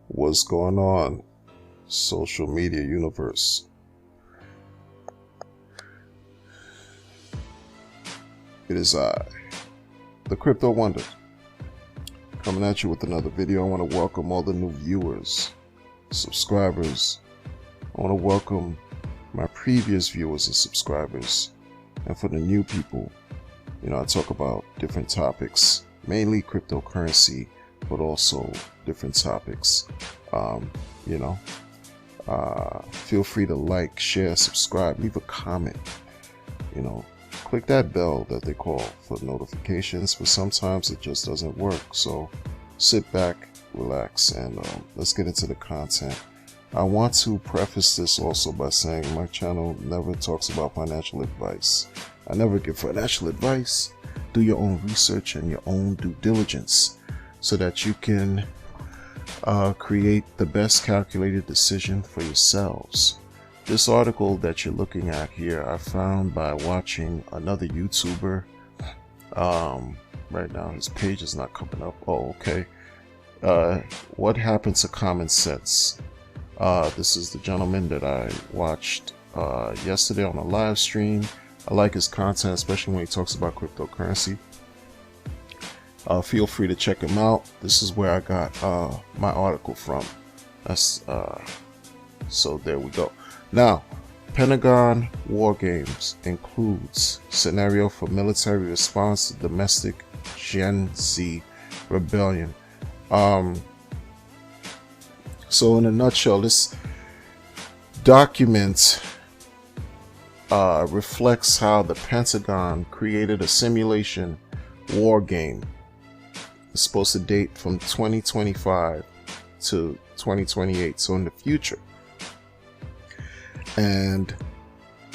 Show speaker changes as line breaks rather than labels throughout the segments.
What's going on, social media universe? It is I, the Crypto Wonder, coming at you with another video. I want to welcome all the new viewers, subscribers. I want to welcome my previous viewers and subscribers. And for the new people, I talk about different topics, mainly cryptocurrency, but also different topics. Feel free to like, share, subscribe, leave a comment. Click that bell that they call for notifications, but sometimes it just doesn't work. So sit back, relax, and let's get into the content. I want to preface this also by saying my channel never talks about financial advice. I never give financial advice. Do your own research and your own due diligence so that you can create the best calculated decision for yourselves. This article that you're looking at here, I found by watching another YouTuber. Right now his page is not coming up. Oh, okay. What happened to common sense? This is the gentleman that I watched yesterday on a live stream. I like his content, especially when he talks about cryptocurrency. Feel free to check him out. This is where I got my article from. So there we go. Now, Pentagon war games includes scenario for military response to domestic Gen Z rebellion. So in a nutshell, this document reflects how the Pentagon created a simulation war game. It's supposed to date from 2025 to 2028, so in the future. And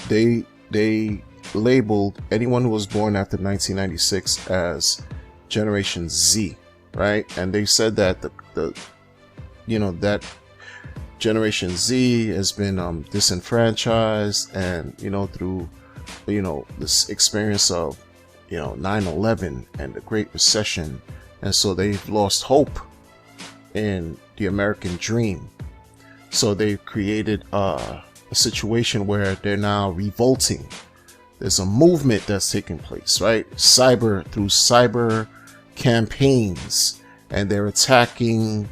they labeled anyone who was born after 1996 as Generation Z, right? And they said that that Generation Z has been disenfranchised, and through this experience of 9/11 and the Great Recession, and so they've lost hope in the American dream. So they've created a situation where they're now revolting. There's a movement that's taking place, right? Through cyber campaigns, and they're attacking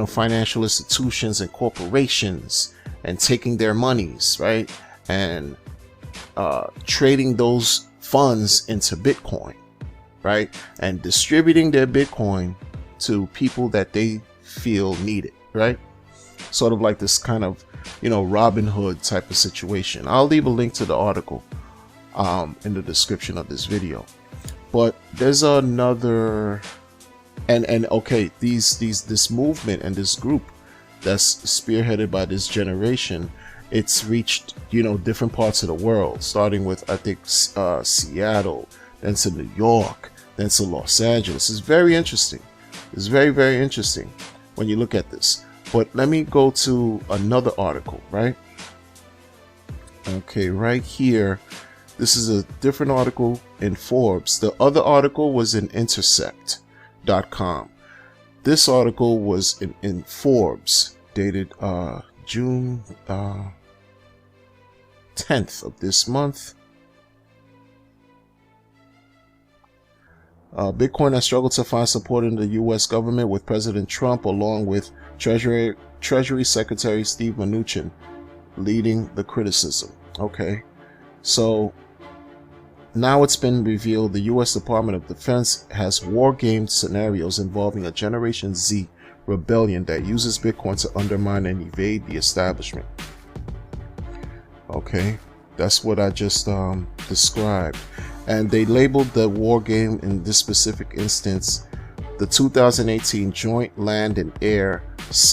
financial institutions and corporations and taking their monies, right? And trading those funds into Bitcoin, right? And distributing their Bitcoin to people that they feel need it, right? Sort of like this kind of, Robin Hood type of situation. I'll leave a link to the article in the description of this video. But there's another, and okay, this movement and this group that's spearheaded by this generation, it's reached different parts of the world, starting with I think Seattle, then to New York, then to Los Angeles. It's very interesting. It's very, very interesting when you look at this. But let me go to another article, right? Okay, right here. This is a different article in Forbes. The other article was in Intercept.com. This article was in Forbes, dated June 10th of this month. Bitcoin has struggled to find support in the U.S. government, with President Trump along with Treasury Secretary Steve Mnuchin leading the criticism. Okay, so now it's been revealed the U.S. Department of Defense has war game scenarios involving a Generation Z rebellion that uses Bitcoin to undermine and evade the establishment. Okay, that's what I just described. And they labeled the war game in this specific instance the 2018 Joint Land and Air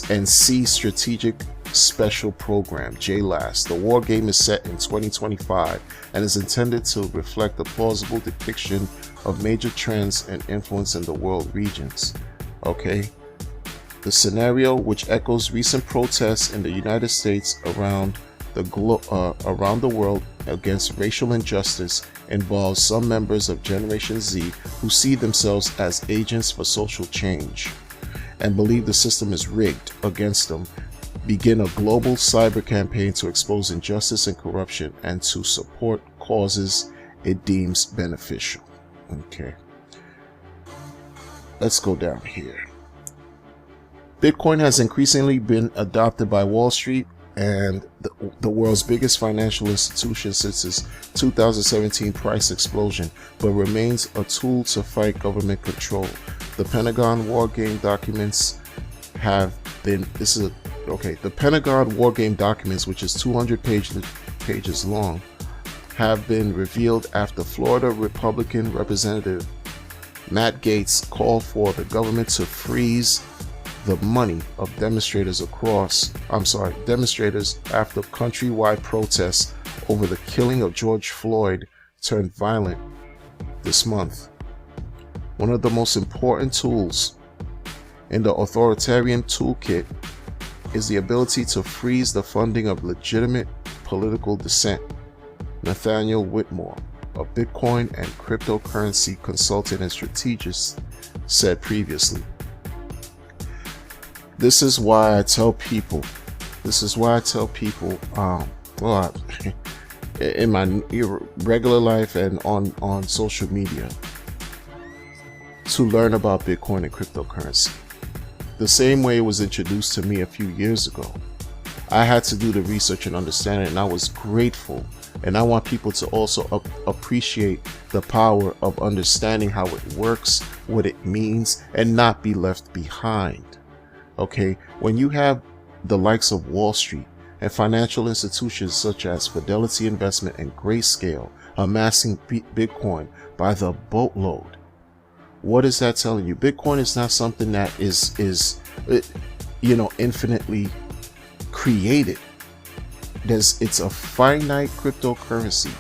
and Sea Strategic Special Program, JLAS. The war game is set in 2025 and is intended to reflect a plausible depiction of major trends and influence in the world regions. Okay, the scenario, which echoes recent protests in the United States around the world against racial injustice, involves some members of Generation Z who see themselves as agents for social change. and believe the system is rigged against them, begin a global cyber campaign to expose injustice and corruption and to support causes it deems beneficial. Okay. Let's go down here. Bitcoin has increasingly been adopted by Wall Street and the world's biggest financial institution since its 2017 price explosion, but remains a tool to fight government control. The Pentagon war game documents have been, the Pentagon war game documents, which is 200 pages long, have been revealed after Florida Republican Representative Matt Gaetz called for the government to freeze the money of demonstrators after countrywide protests over the killing of George Floyd turned violent this month. One of the most important tools in the authoritarian toolkit is the ability to freeze the funding of legitimate political dissent. Nathaniel Whitmore, a Bitcoin and cryptocurrency consultant and strategist, said previously. This is why I tell people, in my regular life and on social media, to learn about Bitcoin and cryptocurrency. The same way it was introduced to me a few years ago. I had to do the research and understand it, and I was grateful. And I want people to also appreciate the power of understanding how it works, what it means, and not be left behind. Okay, when you have the likes of Wall Street and financial institutions such as Fidelity Investment and Grayscale amassing Bitcoin by the boatload, what is that telling you? Bitcoin is not something that is infinitely created. It's a finite cryptocurrency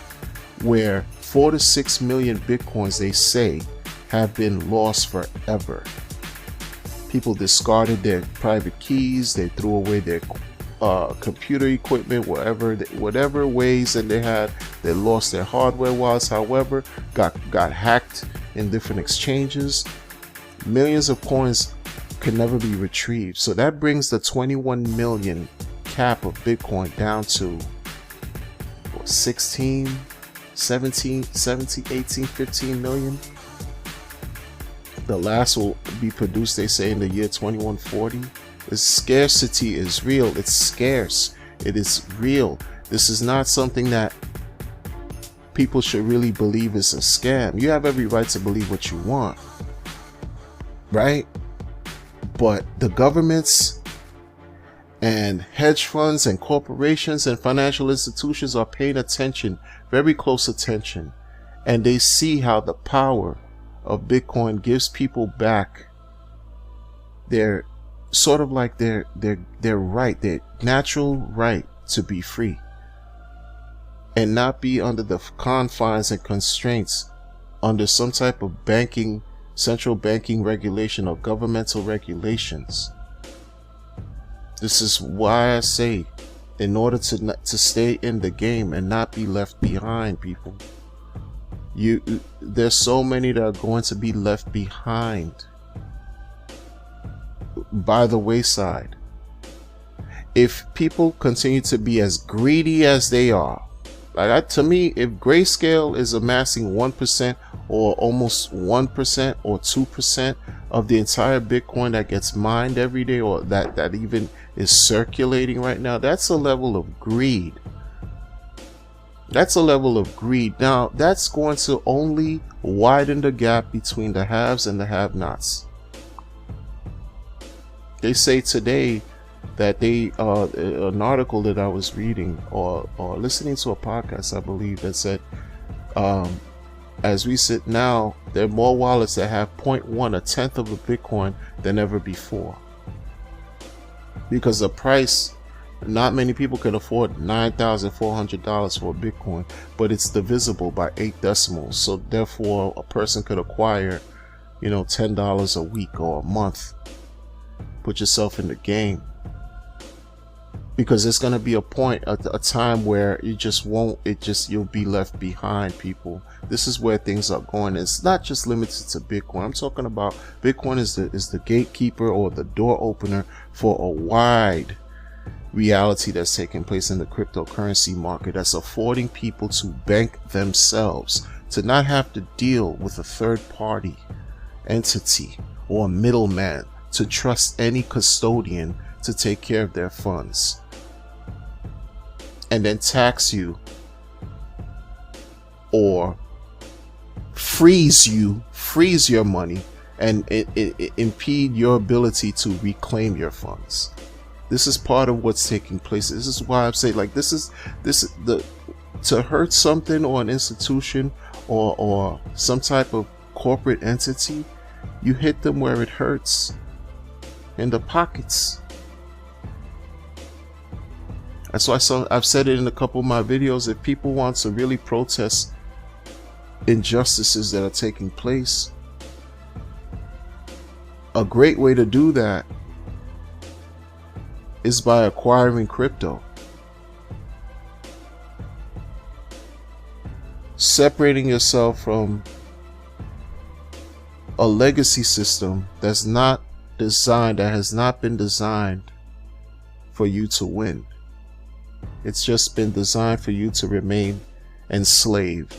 where 4 to 6 million Bitcoins, they say, have been lost forever. People discarded their private keys, they threw away their computer equipment, whatever ways that they had. They lost their hardware wallets, however, got hacked in different exchanges. Millions of coins can never be retrieved. So that brings the 21 million cap of Bitcoin down to 16, 17, 18, 15 million. The last will be produced, they say, in the year 2140. The scarcity is real. It's scarce. It is real. This is not something that people should really believe is a scam. You have every right to believe what you want, right? But the governments and hedge funds and corporations and financial institutions are paying attention, very close attention, and they see how the power of Bitcoin gives people back their sort of like their right, their natural right to be free and not be under the confines and constraints under some type of central banking regulation or governmental regulations. This is why I say, in order to stay in the game and not be left behind, people, there's so many that are going to be left behind by the wayside. If people continue to be as greedy as they are, to me, if Grayscale is amassing 1% or almost 1% or 2% of the entire Bitcoin that gets mined every day, or that even is circulating right now, that's a level of greed. That's a level of greed. Now, that's going to only widen the gap between the haves and the have-nots. They say today that an article that I was reading or listening to a podcast, I believe, that said, as we sit now, there are more wallets that have 0.1, a tenth of a Bitcoin than ever before. Because the price, not many people can afford $9,400 for a Bitcoin, but it's divisible by 8 decimals. So therefore, a person could acquire, $10 a week or a month. Put yourself in the game. because there's going to be a point, a time where you just won't, you'll be left behind, people. This is where things are going. It's not just limited to Bitcoin. I'm talking about Bitcoin is the gatekeeper, or the door opener for a wide reality that's taking place in the cryptocurrency market, that's affording people to bank themselves, to not have to deal with a third party entity or a middleman, to trust any custodian to take care of their funds, and then tax you or freeze your money, and it impede your ability to reclaim your funds. This is part of what's taking place. This is why I say, like, this is the, to hurt something or an institution or some type of corporate entity, you hit them where it hurts, in the pockets. That's why I've said it in a couple of my videos. If people want to really protest injustices that are taking place, a great way to do that is by acquiring crypto, separating yourself from a legacy system that's not designed, that has not been designed for you to win. It's just been designed for you to remain enslaved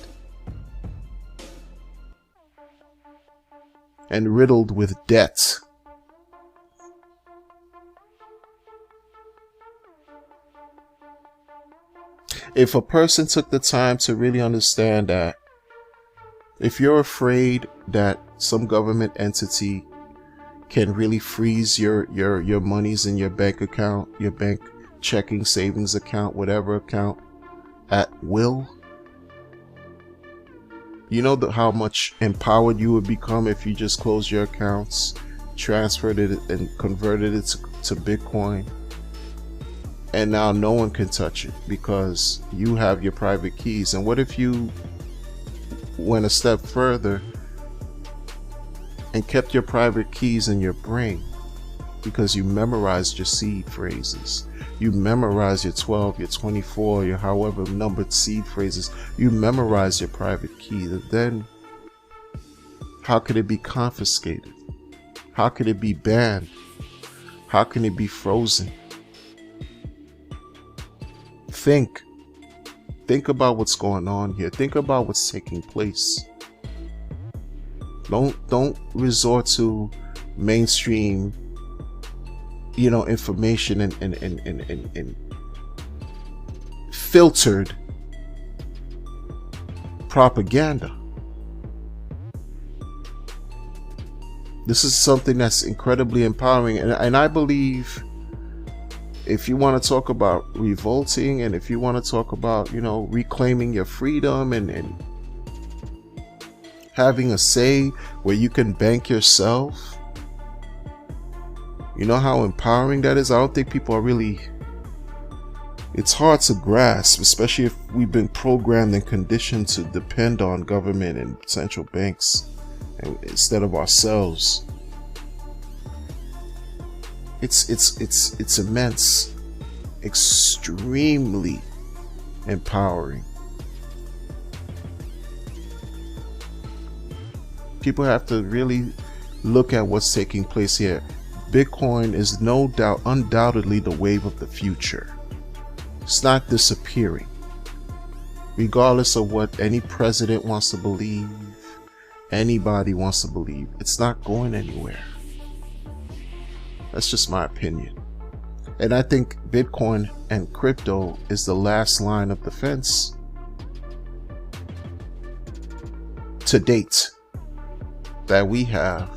and riddled with debt. If a person took the time to really understand that, if you're afraid that some government entity can really freeze your monies in your bank account, your bank checking, savings account, whatever account, at will, you know how much empowered you would become if you just closed your accounts, transferred it, and converted it to Bitcoin. And now no one can touch it because you have your private keys. And what if you went a step further and kept your private keys in your brain, because you memorized your seed phrases, you memorized your 12, your 24, your however numbered seed phrases, you memorized your private key? Then how could it be confiscated? How could it be banned? How can it be frozen? Think about what's going on here. Think about what's taking place. Don't resort to mainstream, information and filtered propaganda. This is something that's incredibly empowering, and I believe, if you want to talk about revolting, and if you want to talk about, reclaiming your freedom and having a say where you can bank yourself, you know how empowering that is? I don't think people are really, it's hard to grasp, especially if we've been programmed and conditioned to depend on government and central banks instead of ourselves. It's immense, extremely empowering. People have to really look at what's taking place here. Bitcoin is no doubt, undoubtedly, the wave of the future. It's not disappearing, regardless of what any president wants to believe, anybody wants to believe. It's not going anywhere. That's just my opinion. And I think Bitcoin and crypto is the last line of defense to date that we have,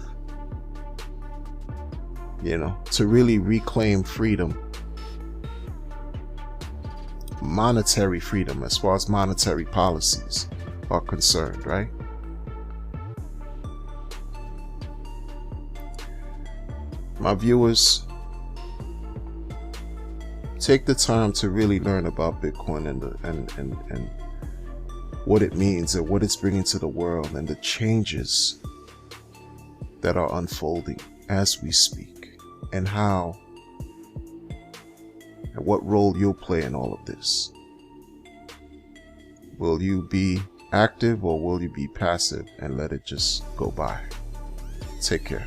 to really reclaim freedom, monetary freedom, as far as monetary policies are concerned, right? My viewers, take the time to really learn about Bitcoin and what it means and what it's bringing to the world and the changes that are unfolding as we speak, and and what role you'll play in all of this. Will you be active or will you be passive and let it just go by? Take care.